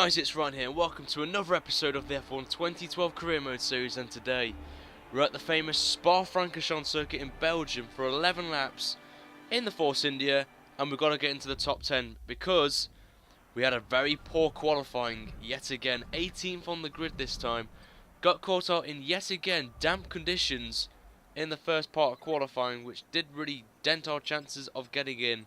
guys, it's Ryan here and welcome to another episode of the F1 2012 Career Mode series, and today we're at the famous Spa-Francorchamps circuit in Belgium for 11 laps in the Force India, and we've got to get into the top 10 because we had a very poor qualifying yet again. 18th on the grid this time. Got caught out in yet again damp conditions in the first part of qualifying, which did really dent our chances of getting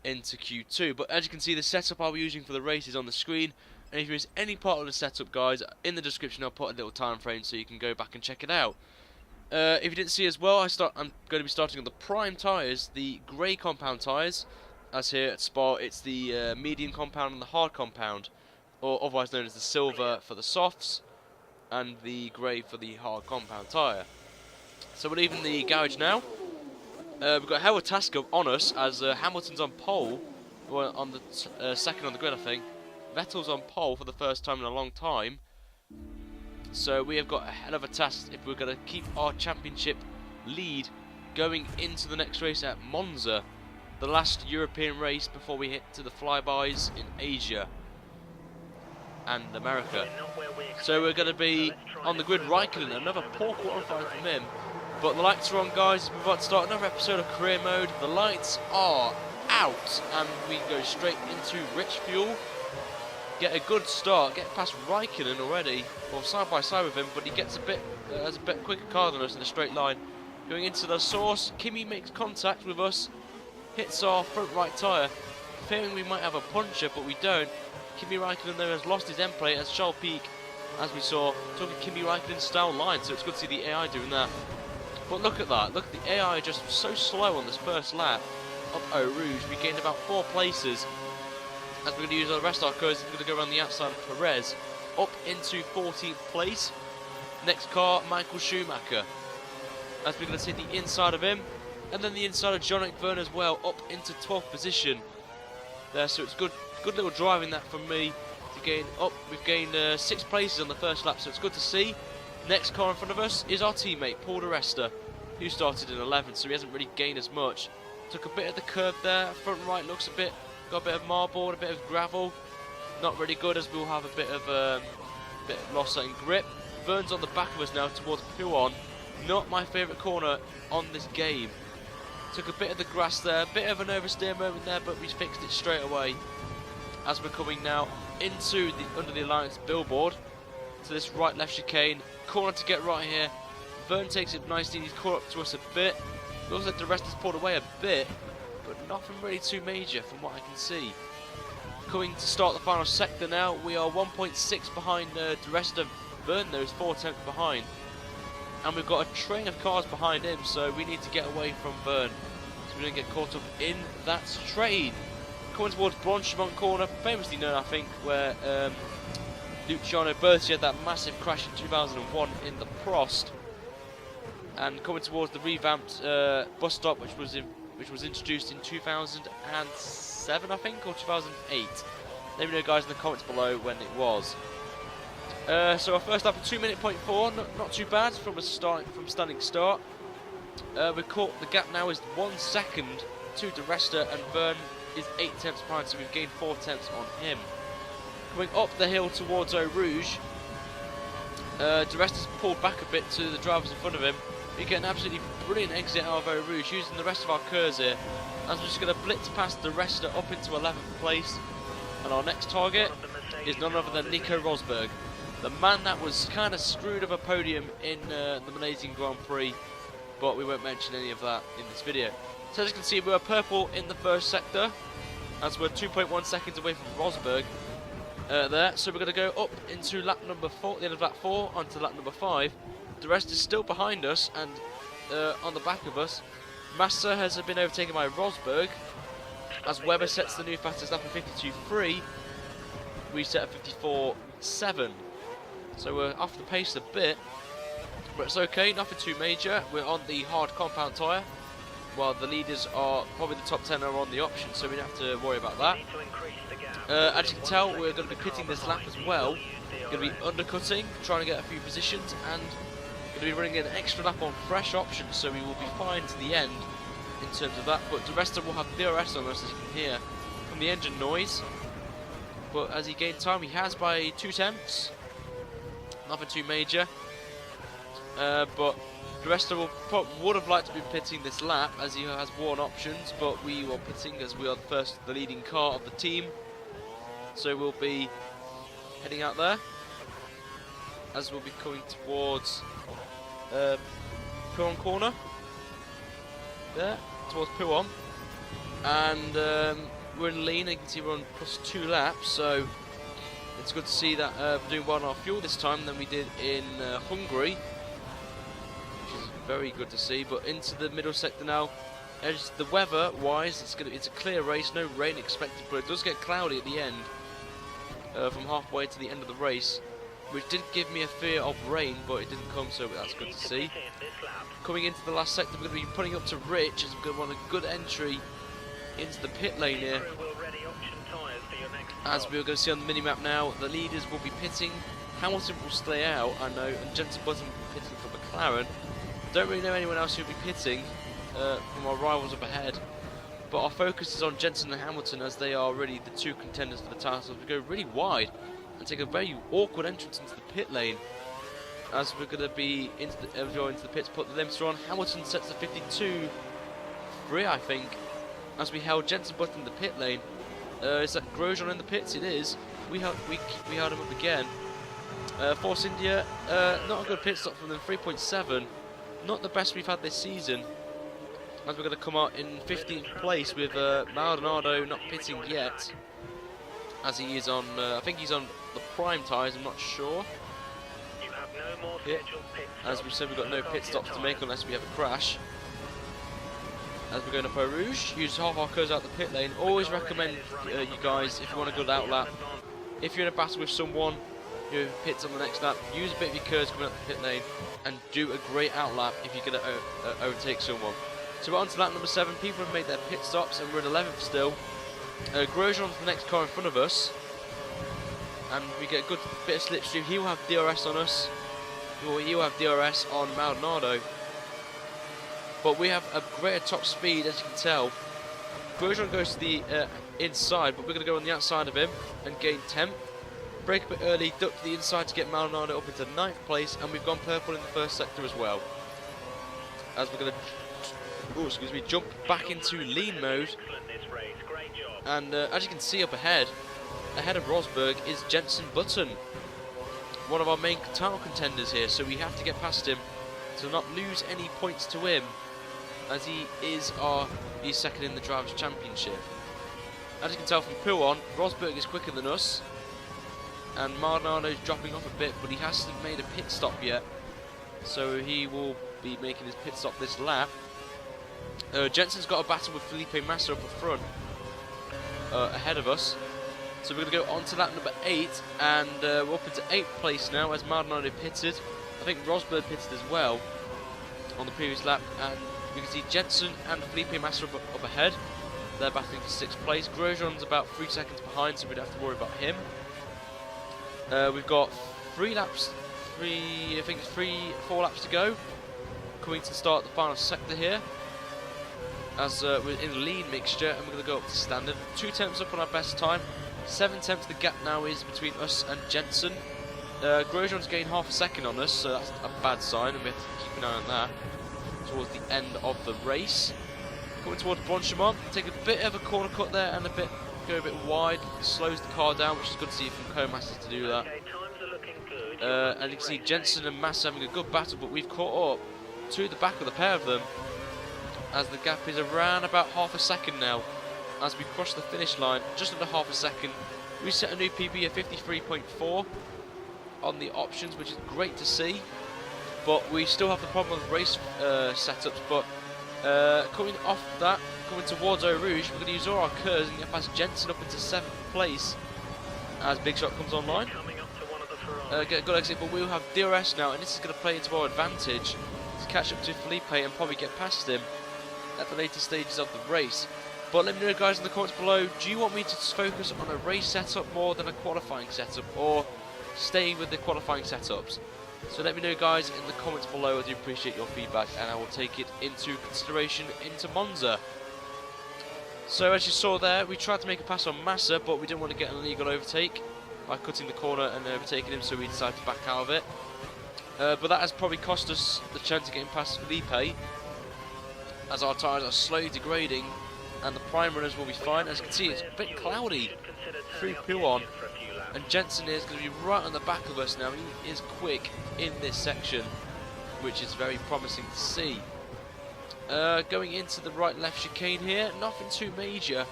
into Q2. But as you can see, the setup I'll be using for the race is on the screen, and if you miss any part of the setup, guys, in the description I'll put a little time frame so you can go back and check it out. If you didn't see as well, I'm going to be starting on the prime tyres, the grey compound tyres. As here at Spa, it's the medium compound and the hard compound, or otherwise known as the silver for the softs and the grey for the hard compound tyre. So we're leaving the garage now. We've got a hell of a task on us as Hamilton's on pole, well, on the second on the grid I think. Vettel's on pole for the first time in a long time. So we have got a hell of a task if we're going to keep our championship lead going into the next race at Monza, the last European race before we hit to the flybys in Asia and America. So we're going to be on the grid. Raikkonen, another poor qualifying from him. But the lights are on, guys. We're about to start another episode of Career Mode. The lights are out, and we go straight into rich fuel. Get a good start. Get past Raikkonen already. Well, side by side with him, but he gets has a bit quicker car than us in a straight line. Going into the source, Kimi makes contact with us, hits our front right tyre, fearing we might have a puncher, but we don't. Kimi Raikkonen though has lost his end plate as Charles Pic, as we saw, took a Kimi Raikkonen style line, so it's good to see the AI doing that. But look at that, look at the AI just so slow on this first lap up Eau Rouge. We gained about 4 places as we're going to use the rest of our cars. We're going to go around the outside of Perez up into 14th place. Next car, Michael Schumacher, as we're going to see the inside of him, and then the inside of John Verne as well, up into 12th position there. So it's good little driving that from me to gain up. We've gained 6 places on the first lap, so it's good to see. Next car in front of us is our teammate Paul di Resta, who started in 11th, so he hasn't really gained as much. Took a bit of the curve there. Front right looks got a bit of marble, a bit of gravel. Not really good, as we'll have a bit of loss in grip. Verne's on the back of us now towards Pouon. Not my favourite corner on this game. Took a bit of the grass there, a bit of an oversteer moment there, but we fixed it straight away. As we're coming now into under the Alliance billboard to this right-left chicane. Corner to get right here. Verne takes it nicely. He's caught up to us a bit. Looks like the rest has pulled away a bit, but nothing really too major from what I can see. Coming to start the final sector now. We are 1.6 behind the rest of Verne. There's 4 tenths behind, and we've got a train of cars behind him. So we need to get away from Verne, so we don't get caught up in that train. Coming towards Blanchimont corner, famously known I think, where Luciano Berti had that massive crash in 2001 in the Prost, and coming towards the revamped bus stop, which was introduced in 2007, I think, or 2008. Let me know, guys, in the comments below when it was. So our first lap, a 2:04, not too bad from standing start. We caught the gap now is 1 second to di Resta, and Verne is 8 tenths behind, so we've gained 4 tenths on him. Coming up the hill towards Eau Rouge, di Resta's pulled back a bit to the drivers in front of him. We get an absolutely brilliant exit out of Eau Rouge using the rest of our cars here, as we're just going to blitz past di Resta up into 11th place. And our next target is none other than Nico Rosberg, the man that was kind of screwed of a podium in the Malaysian Grand Prix, but we won't mention any of that in this video. So as you can see, we were purple in the first sector, as we're 2.1 seconds away from Rosberg there. So we're going to go up into lap number 4, the end of lap 4, onto lap number 5. The rest is still behind us and on the back of us. Massa has been overtaken by Rosberg, as Webber sets the new fastest lap of 52.3. We set at 54.7. So we're off the pace a bit, but it's okay, nothing too major. We're on the hard compound tyre, while the leaders are, probably the top 10 are on the option, so we don't have to worry about that. As you can tell, we're going to be pitting this lap as well. We're going to be undercutting, trying to get a few positions, and going to be running an extra lap on fresh options, so we will be fine to the end in terms of that. But the rest of will have DRS on us, as you can hear from the engine noise. but as he gained time, he has by 2 tenths. Nothing too major. But the rest of us would have liked to be pitting this lap, as he has worn options, but we were pitting as we are the leading car of the team. So we'll be heading out there, as we'll be coming towards Puon corner. There, towards Puon. And we're in lean, and you can see we're on +2 laps, so it's good to see that we're doing well on our fuel this time than we did in Hungary, which is very good to see. But into the middle sector now. As the weather-wise, it's a clear race, no rain expected, but it does get cloudy at the end, from halfway to the end of the race, which did give me a fear of rain, but it didn't come, so that's good to see. Coming into the last sector, we're going to be putting up to Rich, as we're going to want a good entry into the pit lane here. As we're going to see on the minimap now, the leaders will be pitting. Hamilton will stay out, I know, and Jensen Button will be pitting for McLaren. I don't really know anyone else who will be pitting from our rivals up ahead, but our focus is on Jensen and Hamilton, as they are really the 2 contenders for the title. We go really wide and take a very awkward entrance into the pit lane, as we're going to be into the pits, put the limiter on. Hamilton sets the 52 free, I think, as we held Jensen Button in the pit lane. Is that Grosjean in the pits? It is. We held him up again. Force India, not a good pit stop from them, 3.7. Not the best we've had this season, as we're going to come out in 15th place with Maldonado not pitting yet, as he is on, I think he's on the prime tyres, I'm not sure. As we said, we've got no pit stops to make unless we have a crash. As we're going up Eau Rouge, use half our cars out the pit lane. Always recommend you guys, if you want a good outlap, if you're in a battle with someone who pits on the next lap, use a bit of your curves coming out the pit lane and do a great outlap if you're going to overtake someone. So we're on to lap number 7. People have made their pit stops and we're in 11th still. Grosjean's the next car in front of us, and we get a good bit of slipstream. He will have DRS on us. He will have DRS on Maldonado. But we have a greater top speed, as you can tell. Grosjean goes to the inside, but we're going to go on the outside of him and gain 10th. Brake a bit early, duck to the inside to get Maldonado up into 9th place, and we've gone purple in the first sector as well. As we're going to jump back into lean mode. And as you can see up ahead of Rosberg is Jensen Button, one of our main title contenders here, so we have to get past him to not lose any points to him, as he's second in the Drivers' Championship. As you can tell from Puon, Rosberg is quicker than us, and Maldonado is dropping off a bit, but he hasn't made a pit stop yet, so he will be making his pit stop this lap. Jensen's got a battle with Felipe Massa up front, ahead of us. So we're going to go on to lap number 8, and we're up into 8th place now as Maldonado pitted. I think Rosberg pitted as well on the previous lap, and we can see Jensen and Felipe Massa up ahead. They're battling for 6th place. Grosjean's about 3 seconds behind, so we don't have to worry about him. We've got 4 laps to go, coming to start the final sector here, as we're in a lean mixture, and we're going to go up to standard. 2 tenths up on our best time, 7 tenths the gap now is between us and Jensen. Grosjean's gained half a second on us, so that's a bad sign, and we have to keep an eye on that towards the end of the race. Coming towards Blanchimont, take a bit of a corner cut there and go a bit wide, slows the car down, which is good to see from Co-Masters to do that. And you can see Jensen and Massa having a good battle, but we've caught up to the back of the pair of them, as the gap is around about half a second now. As we cross the finish line, just under half a second, we set a new PB of 53.4 on the options, which is great to see. But we still have the problem with race setups. But coming off that, coming towards Eau Rouge, we're going to use all our curves and get past Jensen up into 7th place as Big Shot comes online. Get a good exit, but we'll have DRS now, and this is going to play into our advantage to catch up to Felipe and probably get past him at the later stages of the race. But let me know, guys, in the comments below, do you want me to focus on a race setup more than a qualifying setup, or stay with the qualifying setups? So let me know, guys, in the comments below. I do appreciate your feedback, and I will take it into consideration into Monza. So as you saw there, we tried to make a pass on Massa, but we didn't want to get an illegal overtake by cutting the corner and overtaking him, so we decided to back out of it. But that has probably cost us the chance of getting past Felipe, as our tyres are slowly degrading and the prime runners will be fine. As you can see, it's a bit cloudy through Puon, and Jensen is going to be right on the back of us now. He is quick in this section, which is very promising to see. Going into the right-left chicane here, nothing too major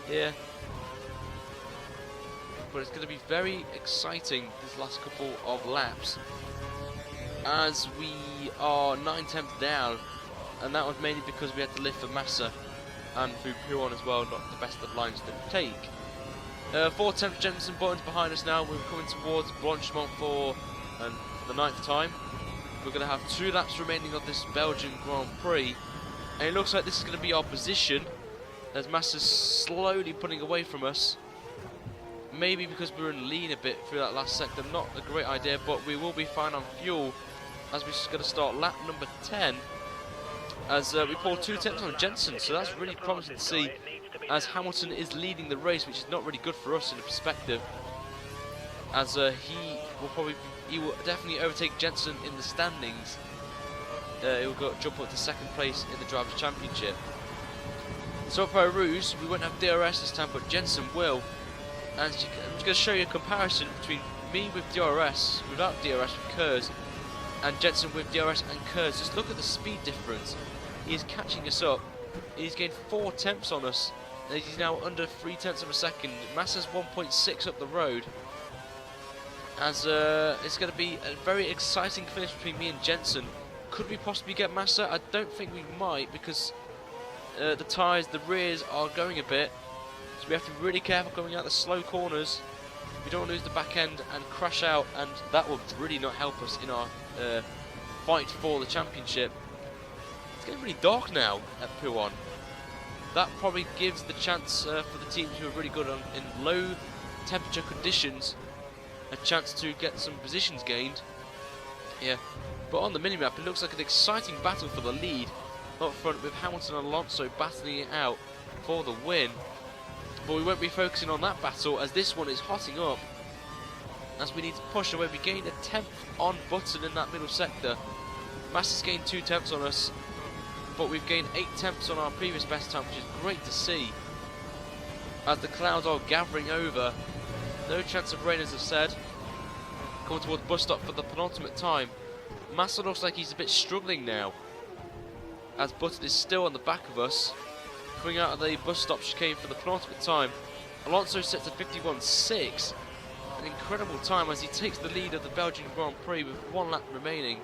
here, but it's going to be very exciting this last couple of laps, as we are 9/10 down, and that was mainly because we had to lift for Massa and through Puon as well, not the best of lines to take. 4/10 Jensen Buttons behind us now. We're coming towards Blanchimont for the 9th time. We're going to have 2 laps remaining of this Belgian Grand Prix, and it looks like this is going to be our position, as Massa's slowly pulling away from us. Maybe because we were in lean a bit through that last sector, not a great idea, but we will be fine on fuel as we're just going to start lap number 10, as we pulled 2 attempts on Jensen, so that's really promising to see, as Hamilton is leading the race, which is not really good for us in the perspective, as he will definitely overtake Jensen in the standings. He will jump up to 2nd place in the Drivers' Championship. So for Rouge, we won't have DRS this time, but Jensen will. And I'm just going to show you a comparison between me with DRS, without DRS with Kurz, and Jensen with DRS and Kurz. Just look at the speed difference. He is catching us up. He's gained 4 tenths on us, and he's now under 3 tenths of a second. Massa's 1.6 up the road. As it's going to be a very exciting finish between me and Jensen. Could we possibly get Massa? I don't think we might, because the tyres, the rears are going a bit. So we have to be really careful coming out the slow corners. We don't want to lose the back end and crash out, and that would really not help us in our fight for the championship. It's getting really dark now at Puon. That probably gives the chance for the teams who are really good in low temperature conditions a chance to get some positions gained. Yeah, but on the minimap it looks like an exciting battle for the lead up front, with Hamilton and Alonso battling it out for the win. But we won't be focusing on that battle, as this one is hotting up, as we need to push away. We gained a 10th on Button in that middle sector. Massa's gained 2 tenths on us, but we've gained 8 tenths on our previous best time, which is great to see, as the clouds are gathering over. No chance of rain, as I've said. Coming towards bus stop for the penultimate time. Massa looks like he's a bit struggling now, as Button is still on the back of us. Coming out of the bus stop chicane for the penultimate time. Alonso sets a 51.6. An incredible time as he takes the lead of the Belgian Grand Prix with 1 lap remaining.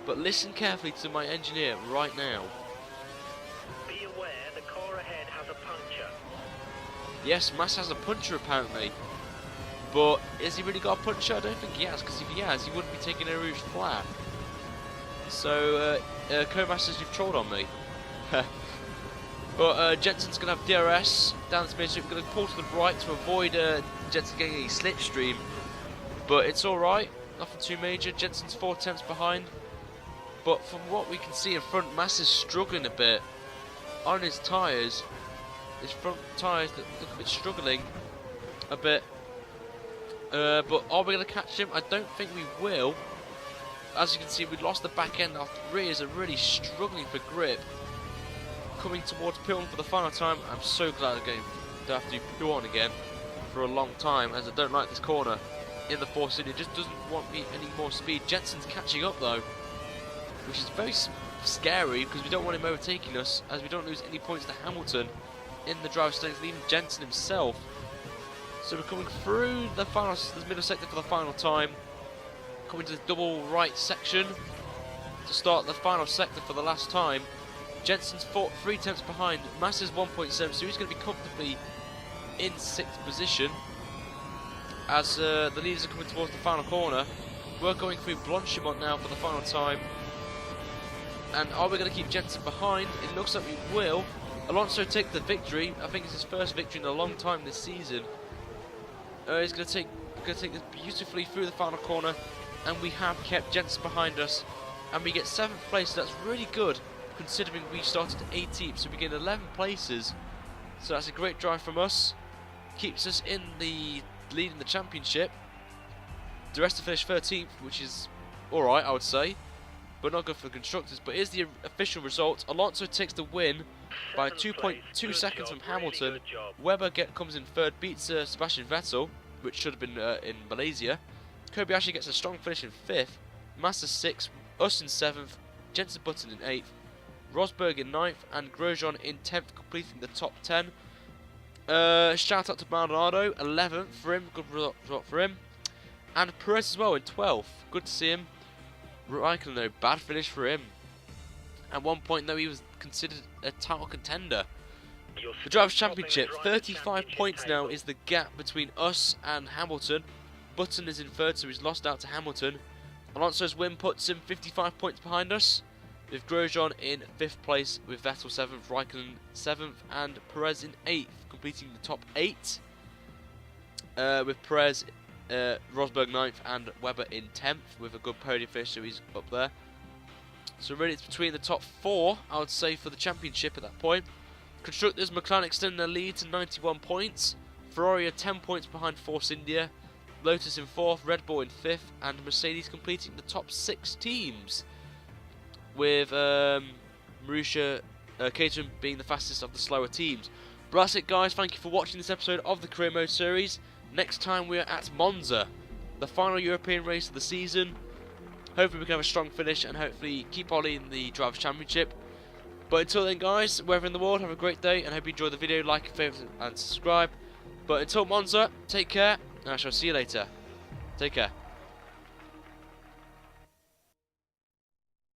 But listen carefully to my engineer right now. Be aware the car ahead has a puncture. Yes, Massa has a puncture apparently. But has he really got a puncture? I don't think he has, because if he has, he wouldn't be taking a Rouge flat. So, co-masters, you've trolled on me. But Jensen's going to have DRS down this mid, so we're going to pull to the right to avoid Jensen getting a slipstream. But it's alright, nothing too major. Jensen's 4 tenths behind. But from what we can see in front, Massa's struggling a bit on his tyres. His front tyres look a bit struggling a bit. But are we going to catch him? I don't think we will. As you can see, we lost the back end. Our rears are really struggling for grip. Coming towards Puon for the final time. I'm so glad I'm going to have to do Puon again for a long time, as I don't like this corner in the Force India. It just doesn't want me any more speed. Jensen's catching up though, which is very scary, because we don't want him overtaking us, as we don't lose any points to Hamilton in the driver's standings, leaving Jensen himself. So we're coming through the middle sector for the final time, coming to the double right section to start the final sector for the last time. Jensen's 3 tenths behind. Massa's 1.7, so he's going to be comfortably in 6th position, as the leaders are coming towards the final corner. We're going through Blanchimont now for the final time. And are we going to keep Jensen behind? It looks like we will. Alonso take the victory. I think it's his first victory in a long time this season. He's going to take this beautifully through the final corner, and we have kept Jensen behind us, and we get 7th place. So that's really good, considering we started 18th, so we gained 11 places. So that's a great drive from us. Keeps us in the lead in the championship. The rest finished 13th, which is alright, I would say, but not good for the constructors. But here's the official result. Alonso takes the win by 2.2 seconds from Hamilton. Webber comes in third, beats Sebastian Vettel, which should have been in Malaysia. Kobayashi gets a strong finish in 5th. Massa 6th, us in 7th, Jensen Button in 8th, Rosberg in 9th, and Grosjean in 10th, completing the top 10. Shout out to Maldonado, 11th for him, good result for him. And Perez as well in 12th, good to see him. Raikkonen though, bad finish for him. At one point though, he was considered a title contender. The Drivers' Championship, 35 points now is the gap between us and Hamilton. Button is in 3rd, so he's lost out to Hamilton. Alonso's win puts him 55 points behind us, with Grosjean in 5th place, with Vettel 7th, Raikkonen 7th, and Perez in 8th, completing the top 8. With Perez, Rosberg 9th, and Webber in 10th, with a good podium finish, so he's up there. So really it's between the top 4, I would say, for the championship at that point. Constructors, McLaren extending their lead to 91 points. Ferrari are 10 points behind Force India. Lotus in 4th, Red Bull in 5th, and Mercedes completing the top 6 teams, with Marussia Caterham being the fastest of the slower teams. But that's it, guys. Thank you for watching this episode of the Career Mode series. Next time we are at Monza, the final European race of the season. Hopefully we can have a strong finish and hopefully keep on in the Drivers' Championship. But until then, guys, wherever in the world, have a great day and hope you enjoyed the video. Like, favourite and subscribe. But until Monza, take care and I shall see you later. Take care.